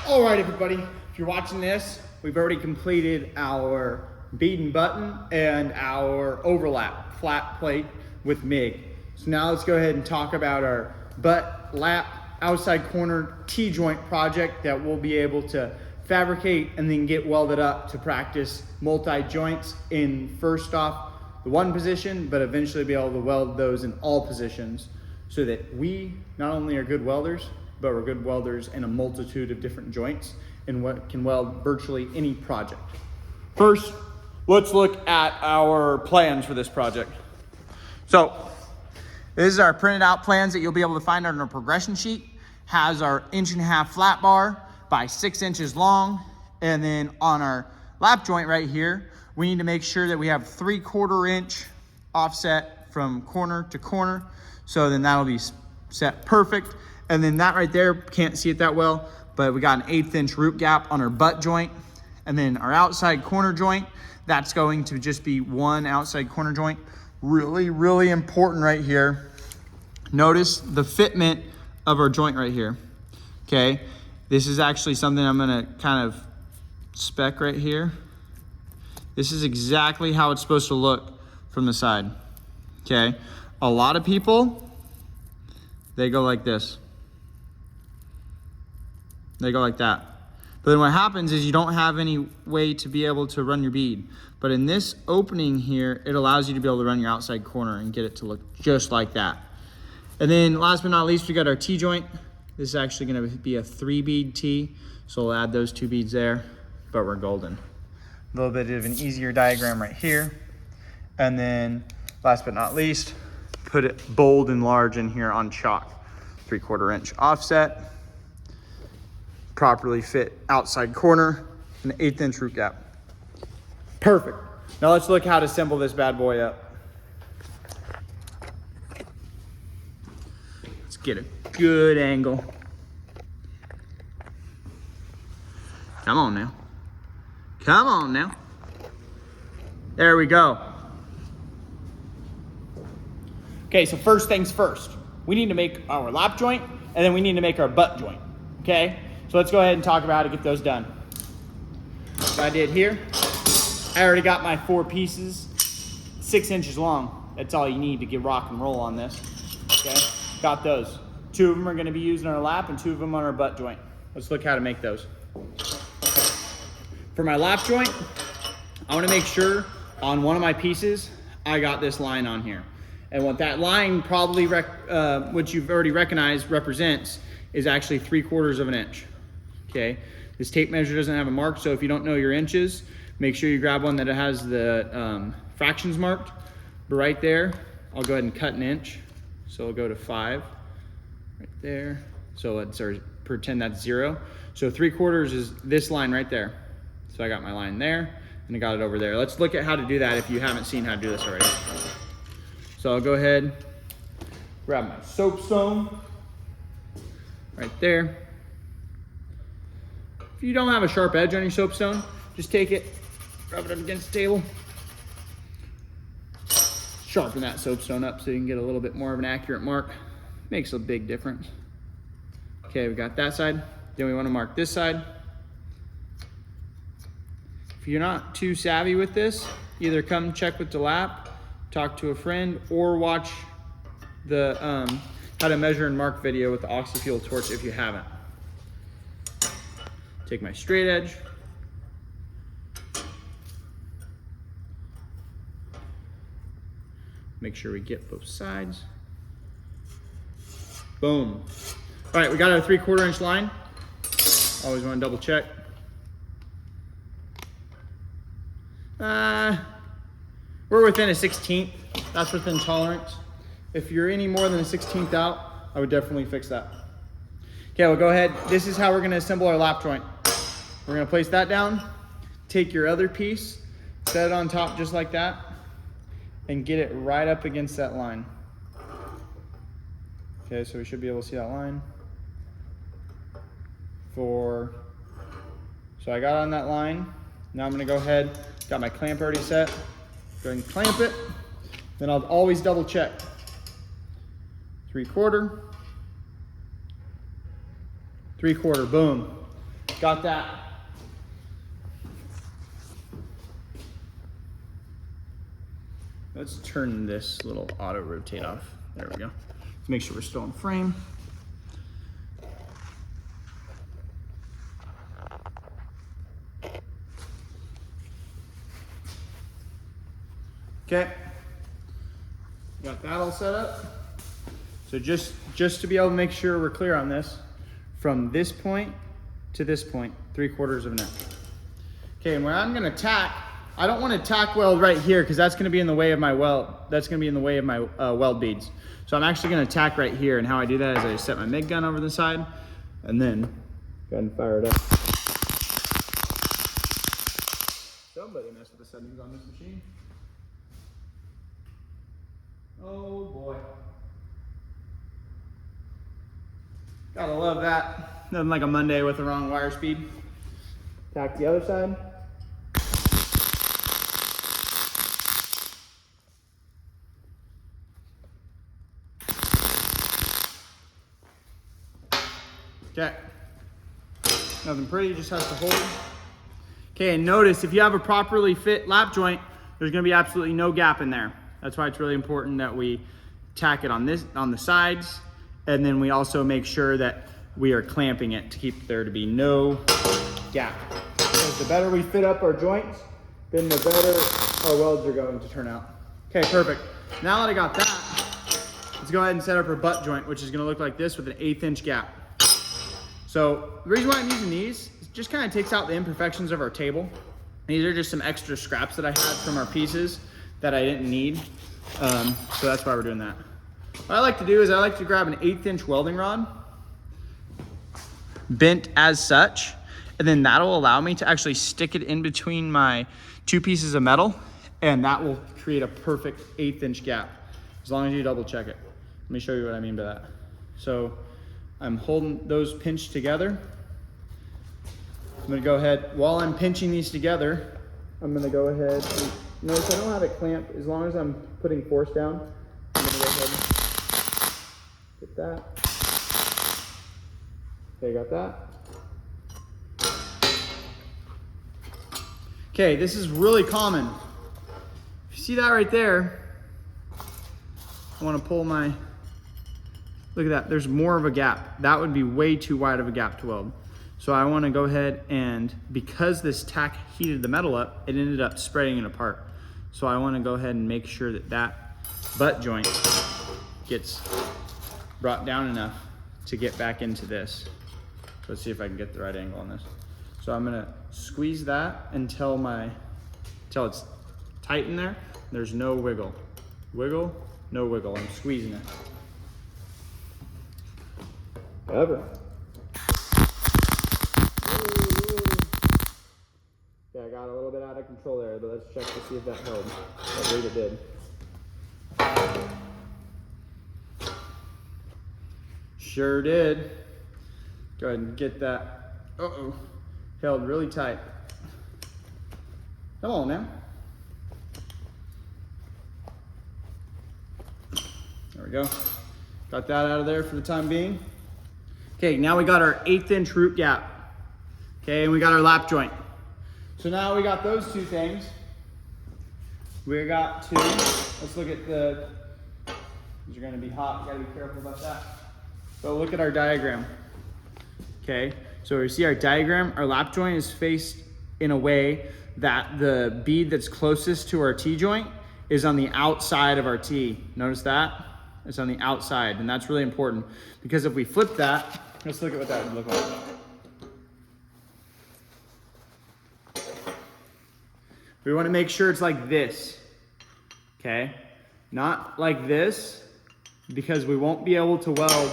All right, everybody, if you're watching this, we've already completed our bead and button and our overlap flat plate with MIG. So now let's go ahead and talk about our butt lap outside corner T-joint project that we'll be able to fabricate and then get welded up to practice multi-joints in first off the one position, but eventually be able to weld those in all positions so that we not only are good welders, but we're good welders in a multitude of different joints and what can weld virtually any project. First, let's look at our plans for this project. So this is our printed out plans that you'll be able to find on our progression sheet. Has our 1.5 inch flat bar by 6 inches long. And then on our lap joint right here, we need to make sure that we have 3/4 inch offset from corner to corner. So then that'll be set perfect. And then that right there, can't see it that well, but we got an 1/8 inch root gap on our butt joint. And then our outside corner joint, that's going to just be one outside corner joint. Really, really important right here. Notice the fitment of our joint right here, okay? This is actually something I'm gonna kind of spec right here. This is exactly how it's supposed to look from the side, okay? A lot of people, they go like this. They go like that. But then what happens is you don't have any way to be able to run your bead. But in this opening here, it allows you to be able to run your outside corner and get it to look just like that. And then last but not least, we got our T-joint. This is actually gonna be a 3-bead T, so we'll add those 2 beads there, but we're golden. A little bit of an easier diagram right here. And then last but not least, put it bold and large in here on chalk. 3/4 inch offset. Properly fit outside corner, an 1/8 inch root gap. Perfect. Now let's look how to assemble this bad boy up. Let's get a good angle. Come on now. Come on now. There we go. Okay, so first things first. We need to make our lap joint, and then we need to make our butt joint, okay? So let's go ahead and talk about how to get those done. What I did here, I already got my 4 pieces, 6 inches long. That's all you need to get rock and roll on this, okay? Got those. 2 of them are gonna be used in our lap and 2 of them on our butt joint. Let's look how to make those. For my lap joint, I wanna make sure on one of my pieces, I got this line on here. And what that line probably, which you've already recognized represents, is actually 3/4 of an inch. Okay, this tape measure doesn't have a mark, so if you don't know your inches, make sure you grab one that has the fractions marked. But right there, I'll go ahead and cut 1 inch. So I'll go to 5, right there. So let's pretend that's 0. So 3/4 is this line right there. So I got my line there, and I got it over there. Let's look at how to do that if you haven't seen how to do this already. So I'll go ahead, grab my soapstone, right there. If you don't have a sharp edge on your soapstone, just take it, rub it up against the table. Sharpen that soapstone up so you can get a little bit more of an accurate mark. Makes a big difference. Okay, we got that side. Then we want to mark this side. If you're not too savvy with this, either come check with the lap, talk to a friend, or watch the how to measure and mark video with the oxyfuel torch if you haven't. Take my straight edge. Make sure we get both sides. Boom. All right, we got our 3/4 inch line. Always want to double check. We're within a 1/16. That's within tolerance. If you're any more than a 1/16 out, I would definitely fix that. Okay, we'll go ahead. This is how we're gonna assemble our lap joint. We're gonna place that down, take your other piece, set it on top just like that, and get it right up against that line. Okay, so we should be able to see that line. So I got on that line. Now I'm gonna go ahead, got my clamp already set. Go ahead and clamp it. Then I'll always double check. 3/4, 3/4, boom. got that. Let's turn this little auto rotate off. There we go. Let's make sure we're still in frame. Okay, got that all set up. So just to be able to make sure we're clear on this, from this point to this point, 3/4 of an inch. Okay, and where I'm gonna tack, I don't want to tack weld right here because that's gonna be in the way of my weld. That's gonna be in the way of my weld beads. So I'm actually gonna tack right here, and how I do that is I set my MIG gun over the side, and then go ahead and fire it up. Somebody messed with the settings on this machine. Oh boy. Gotta love that. Nothing like a Monday with the wrong wire speed. Tack the other side. Okay. Nothing pretty, just has to hold. Okay, and notice if you have a properly fit lap joint, there's gonna be absolutely no gap in there. That's why it's really important that we tack it on the sides, and then we also make sure that we are clamping it to keep there to be no gap. Because the better we fit up our joints, then the better our welds are going to turn out. Okay, perfect. Now that I got that, let's go ahead and set up our butt joint, which is gonna look like this with an 1/8 inch gap. So the reason why I'm using these is it just kind of takes out the imperfections of our table. These are just some extra scraps that I had from our pieces that I didn't need. So that's why we're doing that. What I like to do is I like to grab an 1/8 inch welding rod, bent as such, and then that'll allow me to actually stick it in between my 2 pieces of metal, and that will create a perfect 1/8 inch gap, as long as you double check it. Let me show you what I mean by that. So I'm holding those pinched together. I'm gonna go ahead, while I'm pinching these together, I'm gonna go ahead and notice I don't have it clamped. As long as I'm putting force down, I'm gonna go ahead and get that. Okay, got that. Okay, this is really common. If you see that right there, I wanna pull my, look at that, there's more of a gap. That would be way too wide of a gap to weld. So I wanna go ahead and, because this tack heated the metal up, it ended up spreading it apart. So I wanna go ahead and make sure that that butt joint gets brought down enough to get back into this. So let's see if I can get the right angle on this. So I'm gonna squeeze that until it's tight in there. There's no wiggle. Wiggle, no wiggle. I'm squeezing it. However. Okay, I got a little bit out of control there, but let's check to see if that held. I believe it did. Sure did. Go ahead and get that. Uh-oh. Held really tight. Come on now. There we go. Got that out of there for the time being. Okay, now we got our 1/8 inch root gap. Okay, and we got our lap joint. So now we got those two things. We got to, let's look at the, these are gonna be hot, you gotta be careful about that. So look at our diagram. Okay, so you see our diagram, our lap joint is faced in a way that the bead that's closest to our T-joint is on the outside of our T. Notice that? It's on the outside, and that's really important because if we flip that, let's look at what that would look like. We want to make sure it's like this, okay? Not like this, because we won't be able to weld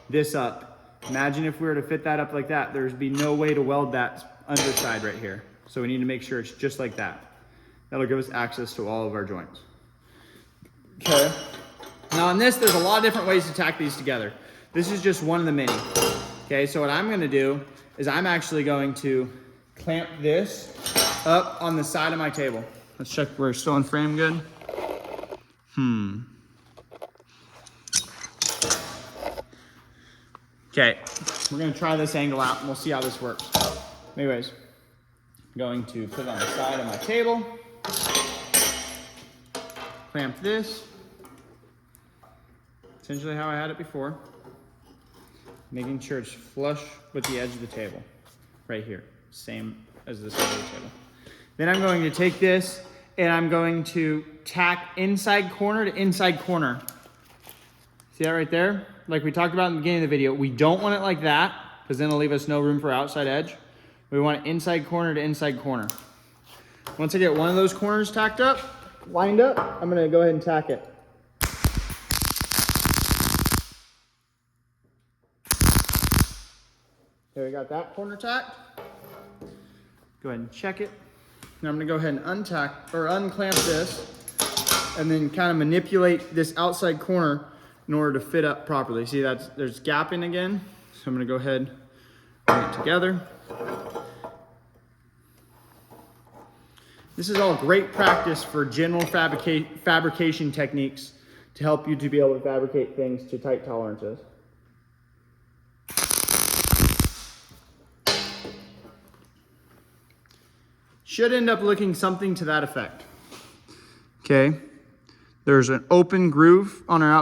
this up. Imagine if we were to fit that up like that, there'd be no way to weld that underside right here. So we need to make sure it's just like that. That'll give us access to all of our joints. Okay. Now on this, there's a lot of different ways to tack these together. This is just one of the many. Okay, so what I'm gonna do is I'm actually going to clamp this up on the side of my table. Let's check we're still in frame good. Okay, we're gonna try this angle out and we'll see how this works. Anyways, I'm going to put it on the side of my table. Clamp this. Essentially how I had it before. Making sure it's flush with the edge of the table. Right here, same as this side of the table. Then I'm going to take this and I'm going to tack inside corner to inside corner. See that right there? Like we talked about in the beginning of the video, we don't want it like that because then it'll leave us no room for outside edge. We want it inside corner to inside corner. Once I get one of those corners tacked up, lined up, I'm gonna go ahead and tack it. Okay, we got that corner tacked. Go ahead and check it. Now I'm gonna go ahead and untack or unclamp this and then kind of manipulate this outside corner in order to fit up properly. See there's gapping again. So I'm gonna go ahead and bring it together. This is all great practice for general fabrication techniques to help you to be able to fabricate things to tight tolerances. Should end up looking something to that effect. Okay, there's an open groove on our outside.